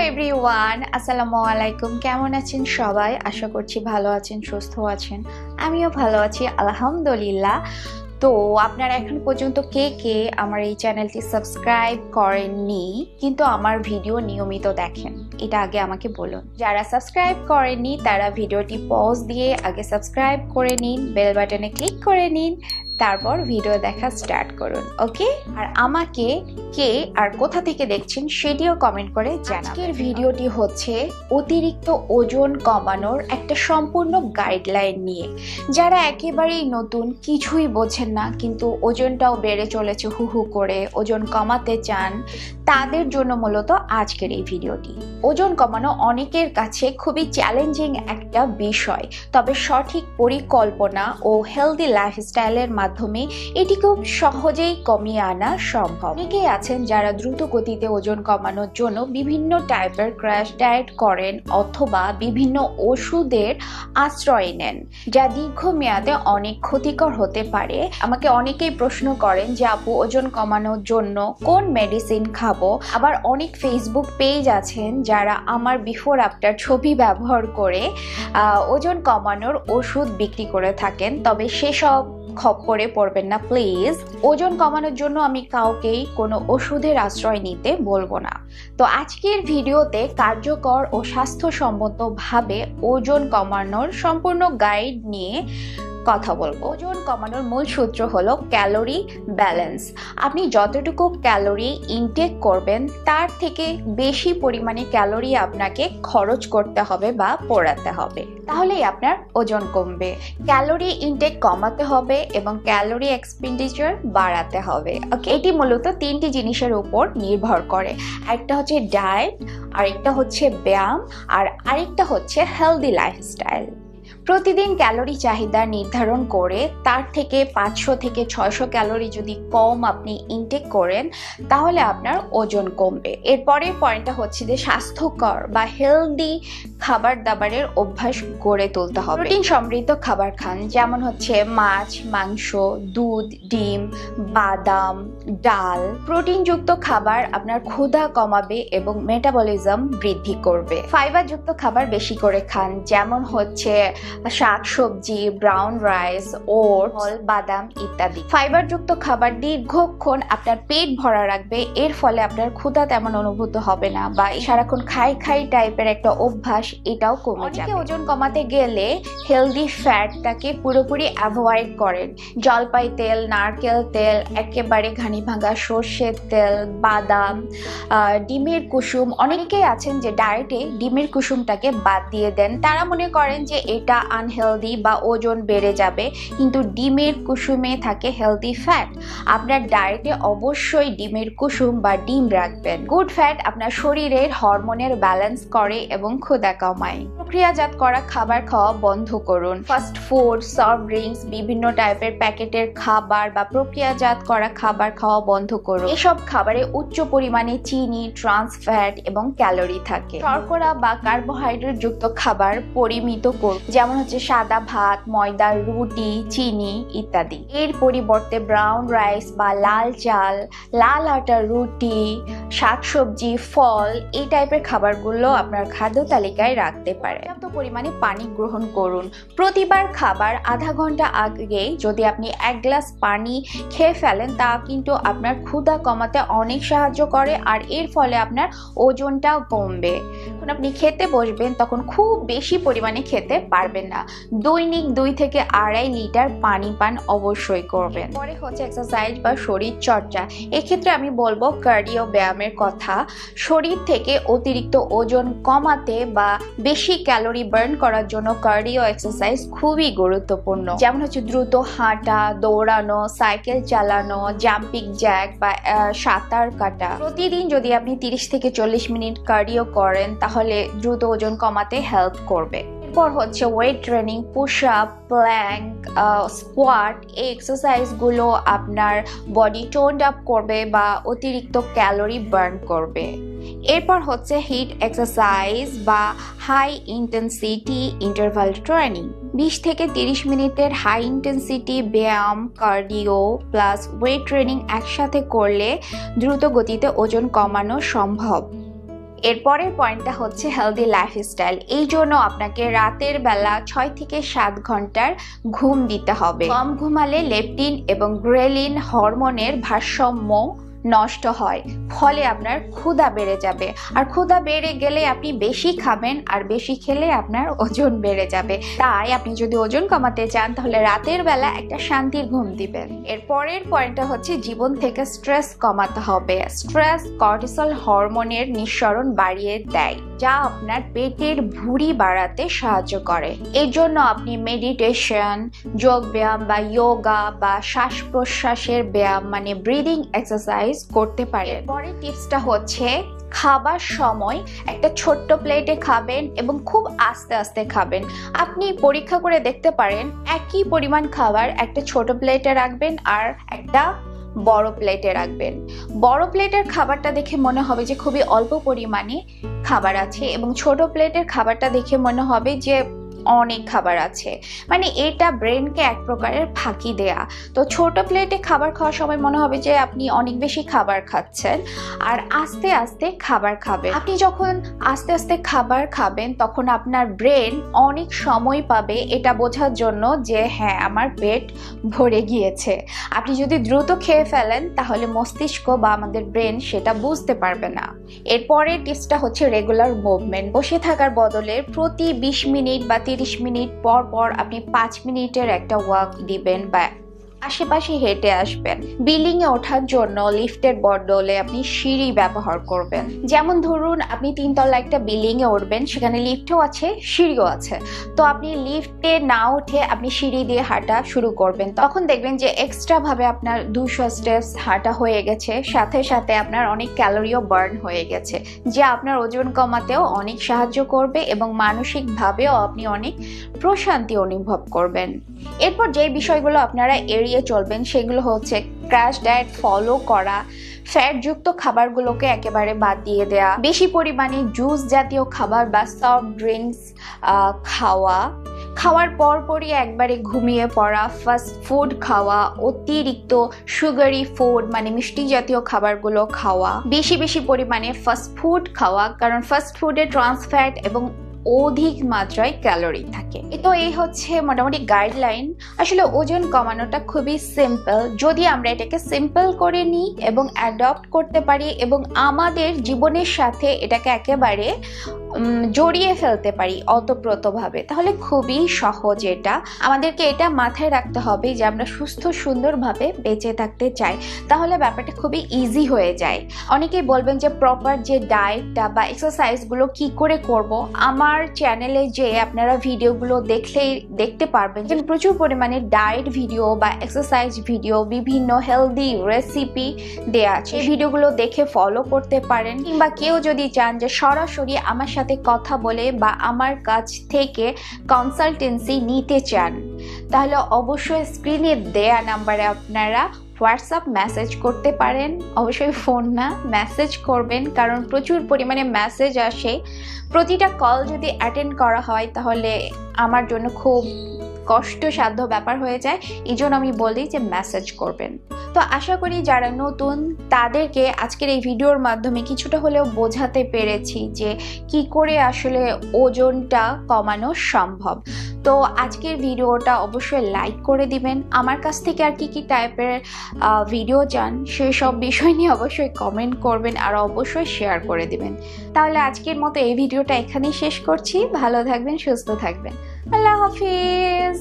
Everyone, আসসালামু আলাইকুম। কেমন আছেন সবাই? আশা করছি ভালো আছেন, সুস্থ আছেন। আমিও ভালো আছি আলহামদুলিল্লাহ। তো আপনারা এখন পর্যন্ত কে কে আমার এই চ্যানেলটি সাবস্ক্রাইব করেননি কিন্তু আমার ভিডিও নিয়মিত দেখেন, এটা আগে আমাকে বলুন। যারা সাবস্ক্রাইব করেননি তারা ভিডিওটি পজ দিয়ে আগে সাবস্ক্রাইব করে নিন, বেল বাটনে ক্লিক করে নিন, তারপর ভিডিও দেখা স্টার্ট করুন। ওকে, আর আমাকে কে আর কোথা থেকে দেখছেন সেটিও কমেন্ট করে জানাবেন। আজকের ভিডিওটি হচ্ছে অতিরিক্ত ওজন কমানোর একটা সম্পূর্ণ গাইডলাইন নিয়ে। যারা একেবারেই নতুন, কিছুই বোঝেন না, কিন্তু ওজনটাও বেড়ে চলেছে হু হু করে, ওজন কমাতে চান, তাদের জন্য মূলত আজকের এই ভিডিওটি। ওজন কমানো অনেকের কাছে খুবই চ্যালেঞ্জিং একটা বিষয়, তবে সঠিক পরিকল্পনা ও হেলদি লাইফস্টাইলের মাধ্যমে এটি খুব সহজেই কমিয়ে আনা সম্ভব। অনেকেই আছেন যারা দ্রুত গতিতে ওজন কমানোর জন্য বিভিন্ন টাইপের ক্র্যাশ ডায়েট করেন অথবা বিভিন্ন ওষুধের আশ্রয় নেন, যা দীর্ঘমেয়াদে অনেক ক্ষতিকর হতে পারে। আমাকে অনেকেই প্রশ্ন করেন যে আপু, ওজন কমানোর জন্য কোন মেডিসিন খাবো? আবার অনেক ফেসবুক পেজ আছেন যারা আমার বিফোর আফটার ছবি ব্যবহার করে ওজন কমানোর ওষুধ বিক্রি করে থাকেন। তবে সেসব খপ্পরে পড়বেন না প্লিজ। ওজন কমানোর জন্য আমি কাউকেই কোনো ওষুধের আশ্রয় নিতে বলবো না। তো আজকের ভিডিওতে কার্যকর ও স্বাস্থ্যসম্মতভাবে ওজন কমানোর সম্পূর্ণ গাইড নিয়ে কথা বলবো। ওজন কমানোর মূল সূত্র হলো ক্যালোরি ব্যালেন্স। আপনি যতটুকু ক্যালোরি ইনটেক করবেন তার থেকে বেশি পরিমাণে ক্যালোরি আপনাকে খরচ করতে হবে বা পোড়াতে হবে, তাহলেই আপনার ওজন কমবে। ক্যালোরি ইনটেক কমাতে হবে এবং ক্যালোরি এক্সপেন্ডিচার বাড়াতে হবে। ওকে, এটি মূলত তিনটি জিনিসের উপর নির্ভর করে। একটা হচ্ছে ডায়েট, আরেকটা হচ্ছে ব্যায়াম, আর আরেকটা হচ্ছে হেলদি লাইফস্টাইল। প্রতিদিন ক্যালোরি চাহিদা নির্ধারণ করে তার থেকে 500 থেকে 600 ক্যালোরি যদি কম আপনি ইনটেক করেন তাহলে আপনার ওজন কমবে। এরপরের পয়েন্টটা হচ্ছে যে স্বাস্থ্যকর বা হেলদি খাবার দাবারের অভ্যাস গড়ে তুলতে হবে। প্রোটিন সমৃদ্ধ খাবার খান, যেমন হচ্ছে মাছ, মাংস, দুধ, ডিম, বাদাম, ডাল। প্রোটিনযুক্ত খাবার আপনার ক্ষুধা কমাবে এবং মেটাবলিজম বৃদ্ধি করবে। ফাইবারযুক্ত খাবার বেশি করে খান, যেমন হচ্ছে শাক সবজি, ব্রাউন রাইস, ওটস, ফল, বাদাম ইত্যাদি। ফাইবারযুক্ত খাবার দীর্ঘক্ষণ আপনার পেট ভরা রাখবে, এর ফলে আপনার ক্ষুধা তেমন অনুভূত হবে না বা সারাক্ষণ খাই খাই টাইপের একটা অভ্যাস এটাও কমে যাবে। ওজন কমাতে গেলে হেলদি ফ্যাটটাকে পুরোপুরি অ্যাভয়েড করেন। জলপাই তেল, নারকেল তেল, একেবারে ঘানি ভাঙা সর্ষের তেল, বাদাম, ডিমের কুসুম। অনেকেই আছেন যে ডায়েটে ডিমের কুসুমটাকে বাদ দিয়ে দেন, তারা মনে করেন যে এটা আনহেলদি বা ওজন বেড়ে যাবে, কিন্তু ডিমের কুসুমে থাকে হেলদি ফ্যাট। আপনার ডায়েটে অবশ্যই ডিমের কুসুম বা ডিম রাখবেন। গুড ফ্যাট আপনার শরীরের হরমোনের ব্যালেন্স করে এবং ক্ষুধা কমায়। প্রক্রিয়াজাত করা খাবার খাওয়া বন্ধ করুন। ফাস্ট ফুড, সফট ড্রিঙ্কস, বিভিন্ন টাইপের প্যাকেটের খাবার বা প্রক্রিয়াজাত করা খাবার খাওয়া বন্ধ করুন। এসব খাবারে উচ্চ পরিমাণে চিনি, ট্রান্স ফ্যাট এবং ক্যালোরি থাকে। শর্করা বা কার্বোহাইড্রেট যুক্ত খাবার পরিমিত করুন, যেমন হচ্ছে সাদা ভাত, ময়দার রুটি, চিনি ইত্যাদি। এর পরিবর্তে ব্রাউন রাইস বা লাল চাল, লাল আটার রুটি, শাকসবজি, ফল এই টাইপের খাবারগুলো আপনার খাদ্য তালিকায় রাখতে পারেন। পর্যাপ্ত পরিমাণে পানি গ্রহণ করুন। প্রতিবার খাবার আধা ঘন্টা আগে যদি আপনি 1 গ্লাস পানি খেয়ে ফেলেন তা কিন্তু আপনার ক্ষুধা কমাতে অনেক সাহায্য করে, আর এর ফলে আপনার ওজনটাও কমবে। যখন আপনি খেতে বসবেন তখন খুব বেশি পরিমাণে খেতে পারবেন না। দৈনিক 2 থেকে 2.5 লিটার পানি পান অবশ্যই করবেন। পরে হচ্ছে এক্সারসাইজ বা শরীর চর্চা। এক্ষেত্রে আমি বলবো কার্ডিও ব্যায়ামের কথা। শরীর থেকে অতিরিক্ত ওজন কমাতে বা বেশি ক্যালোরি বার্ন করার জন্য কার্ডিও এক্সারসাইজ খুবই গুরুত্বপূর্ণ, যেমন হচ্ছে দ্রুত হাঁটা, দৌড়ানো, সাইকেল চালানো, জাম্পিং জ্যাক বা সাঁতার কাটা। প্রতিদিন যদি আপনি 30 থেকে 40 মিনিট কার্ডিও করেন তাহলে দ্রুত ওজন কমাতে হেল্প করবে। এরপর হচ্ছে weight training, push up, plank, squat. এই এক্সারসাইজগুলো আপনার বডি টোনড আপ করবে বা অতিরিক্ত ক্যালোরি বার্ন করবে। এরপর হচ্ছে হিট এক্সারসাইজ বা হাই ইন্টেন্সিটি ইন্টারভাল ট্রেনিং। 20 থেকে 30 মিনিটের হাই ইন্টেন্সিটি ব্যায়াম, কার্ডিও প্লাস ওয়েট ট্রেনিং একসাথে করলে দ্রুত গতিতে ওজন কমানো সম্ভব। এরপরের পয়েন্টটা হচ্ছে হেলদি লাইফস্টাইল। এই জন্য আপনাকে রাতের বেলা 6 থেকে 7 ঘন্টার ঘুম দিতে হবে। কম ঘুমালে লেপটিন এবং গ্রেলিন হরমোনের ভারসাম্য নষ্ট হয়, ফলে আপনার ক্ষুধা বেড়ে যাবে, আর ক্ষুধা বেড়ে গেলে আপনি বেশি খাবেন, আর বেশি খেলে আপনার ওজন বেড়ে যাবে। তাই আপনি যদি ওজন কমাতে চান তাহলে রাতের বেলা একটা শান্তির ঘুম দিবেন। এরপরের পয়েন্টটা হচ্ছে জীবন থেকে স্ট্রেস কমাতে হবে। স্ট্রেস কর্টিসল হরমোনের নিঃসরণ বাড়িয়ে দেয়, যা আপনার পেটের ভুঁড়ি বাড়াতে সাহায্য করে। এর জন্য আপনি মেডিটেশন, যোগ ব্যায়াম বা যোগা বা শ্বাস প্রশ্বাসের ব্যায়াম মানে ব্রিদিং এক্সারসাইজ করতে পারেন। পরের টিপসটা হচ্ছে খাবার সময় একটা ছোট্ট প্লেটে খাবেন এবং খুব আস্তে আস্তে খাবেন। আপনি পরীক্ষা করে দেখতে পারেন, একই পরিমাণ খাবার একটা ছোট প্লেটে রাখবেন আর একটা বড় প্লেটে রাখবেন। বড় প্লেটের খাবারটা দেখে মনে হবে যে খুবই অল্প পরিমাণে খাবার আছে, এবং ছোট প্লেটের খাবারটা দেখে মনে হবে যে অনেক খাবার আছে। মানে এটা ব্রেনকে এক প্রকারের ফাঁকি দেয়া। তো ছোট প্লেটে খাবার খাওয়ার সময় মনে হবে যে আপনি অনেক বেশি খাবার খাচ্ছেন, আর আস্তে আস্তে খাবার খাবেন। আপনি যখন আস্তে আস্তে খাবার খাবেন তখন আপনার ব্রেন অনেক সময় পাবে এটা বোঝার জন্য যে হ্যাঁ, আমার পেট ভরে গিয়েছে। আপনি যদি দ্রুত খেয়ে ফেলেন তাহলে মস্তিষ্ক বা আমাদের ব্রেন সেটা বুঝতে পারবে না। এরপরে টিপসটা হচ্ছে রেগুলার মুভমেন্ট। বসে থাকার বদলে প্রতি 20 মিনিট বা 30 মিনিট পর পর আপনি 5 মিনিটের একটা ওয়াক দিবেন বা আশেপাশে হেঁটে আসবেন। বিল্ডিং এ ওঠার জন্য লিফটের বদলে আপনি সিঁড়ি ব্যবহার করবেন। যেমন ধরুন আপনি 3 তলা একটা বিল্ডিং এ উঠবেন, সেখানে লিফটও আছে, সিঁড়িও আছে। তো আপনি লিফটে না উঠে আপনি সিঁড়ি দিয়ে হাঁটা শুরু করবেন। তখন দেখবেন যে এক্সট্রা ভাবে আপনার 200 স্টেপস হাঁটা হয়ে গেছে, সাথে সাথে আপনার অনেক ক্যালোরিও বার্ন হয়ে গেছে, যা আপনার ওজন কমাতেও অনেক সাহায্য করবে এবং মানসিক ভাবেও আপনি অনেক প্রশান্তি অনুভব করবেন। এরপর যে বিষয়গুলো আপনারা এড়িয়ে চলবেন সেগুলো হচ্ছে ক্র্যাশ ডায়েট ফলো করা, ফ্যাটযুক্ত খাবারগুলোকে একেবারে বাদ দিয়ে দেয়া, বেশি পরিমাণে জুস জাতীয় খাবার বা সফট ড্রিঙ্কস খাওয়ার পরপরই একবারে ঘুমিয়ে পড়া, ফাস্ট ফুড খাওয়া, অতিরিক্ত সুগারি ফুড মানে মিষ্টি জাতীয় খাবারগুলো খাওয়া, বেশি বেশি পরিমাণে ফাস্ট ফুড খাওয়া, কারণ ফাস্ট ফুডে ট্রান্স ফ্যাট এবং অধিক মাত্রায় ক্যালোরি থাকে। তো এই হচ্ছে মোটামুটি গাইডলাইন। আসলে ওজন কমানোটা খুবই সিম্পল, যদি আমরা এটাকে সিম্পল করে নিই এবং অ্যাডপ্ট করতে পারি এবং আমাদের জীবনের সাথে এটাকে একেবারে জড়িয়ে ফেলতে পারি অতপ্রতভাবে, তাহলে খুবই সহজ। এটা আমাদেরকে এটা মাথায় রাখতে হবে যে আমরা সুস্থ সুন্দরভাবে বেঁচে থাকতে চাই, তাহলে ব্যাপারটা খুবই ইজি হয়ে যায়। অনেকেই বলবেন যে প্রপার যে ডায়েটটা বা এক্সারসাইজগুলো কি করে করব। আমার চ্যানেলে যে আপনারা ভিডিওগুলো দেখতে পারবেন যে প্রচুর পরিমাণে ডায়েট ভিডিও বা এক্সারসাইজ ভিডিও, বিভিন্ন হেলদি রেসিপি দেয়া আছে। এই ভিডিওগুলো দেখে ফলো করতে পারেন, কিংবা কেউ যদি চান যে সরাসরি আমার সাথে কথা বলে বা আমার কাছ থেকে কনসালটেন্সি নিতে চান, তাহলে অবশ্যই স্ক্রিনে দেয়া নাম্বারে আপনারা হোয়াটসঅ্যাপ মেসেজ করতে পারেন। অবশ্যই ফোন না, মেসেজ করবেন, কারণ প্রচুর পরিমাণে মেসেজ আসে। প্রতিটা কল যদি অ্যাটেন্ড করা হয় তাহলে আমার জন্য খুব কষ্টসাধ্য ব্যাপার হয়ে যায়। এই জন্য আমি বলি যে মেসেজ করবেন। তো আশা করি যারা নতুন তাদেরকে আজকের এই ভিডিওর মাধ্যমে কিছুটা হলেও বোঝাতে পেরেছি যে কি করে আসলে ওজনটা কমানো সম্ভব। তো আজকের ভিডিওটা অবশ্যই লাইক করে দিবেন। আমার কাছ থেকে আর কি টাইপের ভিডিও চান সেই সব বিষয় নিয়ে অবশ্যই কমেন্ট করবেন, আর অবশ্যই শেয়ার করে দিবেন। তাহলে আজকের মতো এই ভিডিওটা এখানেই শেষ করছি। ভালো থাকবেন, সুস্থ থাকবেন। আল্লাহ হাফিজ।